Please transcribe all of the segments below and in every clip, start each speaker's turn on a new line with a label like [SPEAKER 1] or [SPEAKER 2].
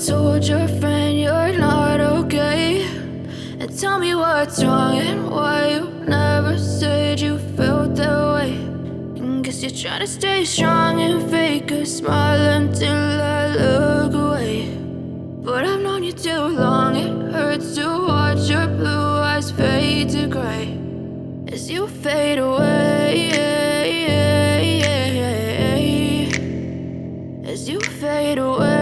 [SPEAKER 1] told your friend you're not okay, and tell me what's wrong and why you never said you felt that way. And guess you're trying to stay strong and fake a smile until I look away. But I've known you too long, it hurts to watch your blue eyes fade to gray as you fade away, as you fade away.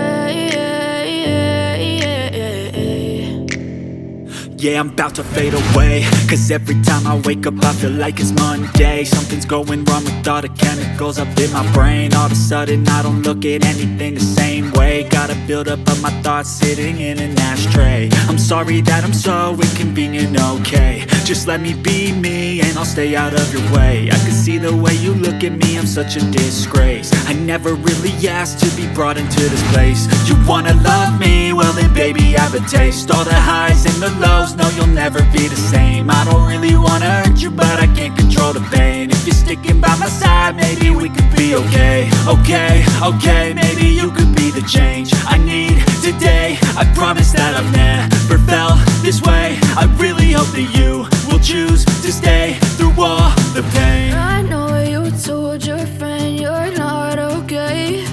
[SPEAKER 2] Yeah, I'm about to fade away, cause every time I wake up I feel like it's Monday. Something's going wrong with all the chemicals up in my brain. All of a sudden I don't look at anything the same way. Gotta build up of my thoughts sitting in an ashtray. I'm sorry that I'm so inconvenient, okay. Just let me be me and I'll stay out of your way. I can see the way you look at me, I'm such a disgrace. I never really asked to be brought into this place. You wanna love me? Well then baby have a taste. All the highs and the lows, no you'll never be the same. I don't really wanna hurt you but I can't control the pain. If you're sticking by my side maybe we could be okay. Okay, maybe you could be the change I need today. I promise that I've never felt this way. I really hope that you will choose to stay through all the pain.
[SPEAKER 1] I know you told your friend you're not okay,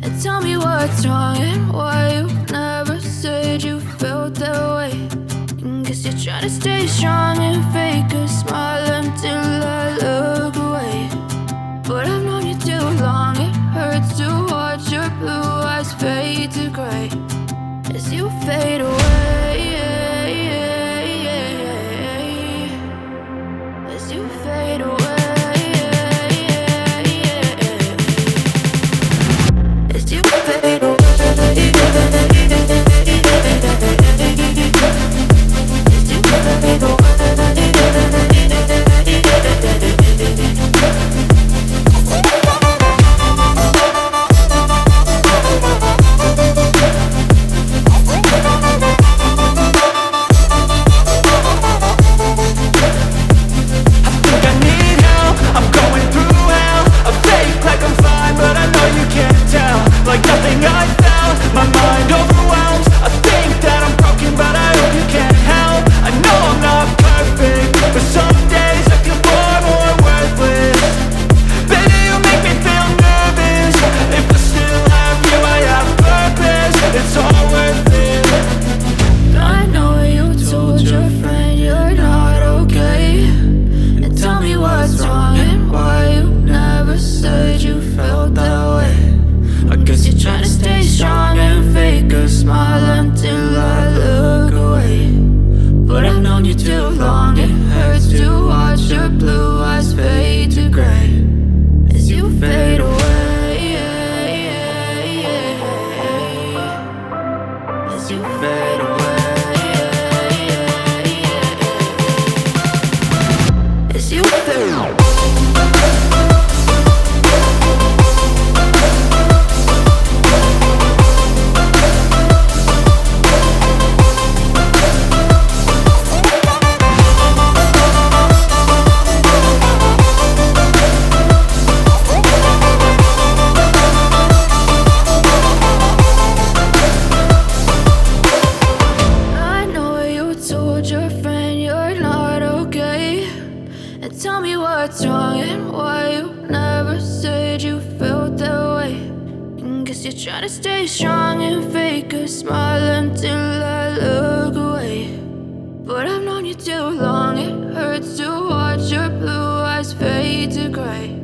[SPEAKER 1] and tell me what's wrong and why you never said you felt that way. And guess you're trying to stay strong and fake a smile until I look away. But I've known you too long, it hurts to watch your blue eyes fade to gray as you fade away, as you fade away, as you fade away.
[SPEAKER 2] Like nothing I felt, my mind overwhelmed. I think that I'm broken but I hope you can't help. I know I'm not perfect, but some days I feel far more worthless. Baby, you make me feel nervous. If I still have you, I have purpose. It's all worth it.
[SPEAKER 1] I know you told your friend you're not okay, and tell me what's wrong and why you never said you felt that way. I guess you're trying to stay strong and fake a smile until I look away. But I've known you too long, it hurts to watch your blue eyes fade to gray as you fade away, as you fade away, as you fade away. Tell me what's wrong and why you never said you felt that way. And guess you're trying to stay strong and fake a smile until I look away. But I've known you too long, it hurts to watch your blue eyes fade to gray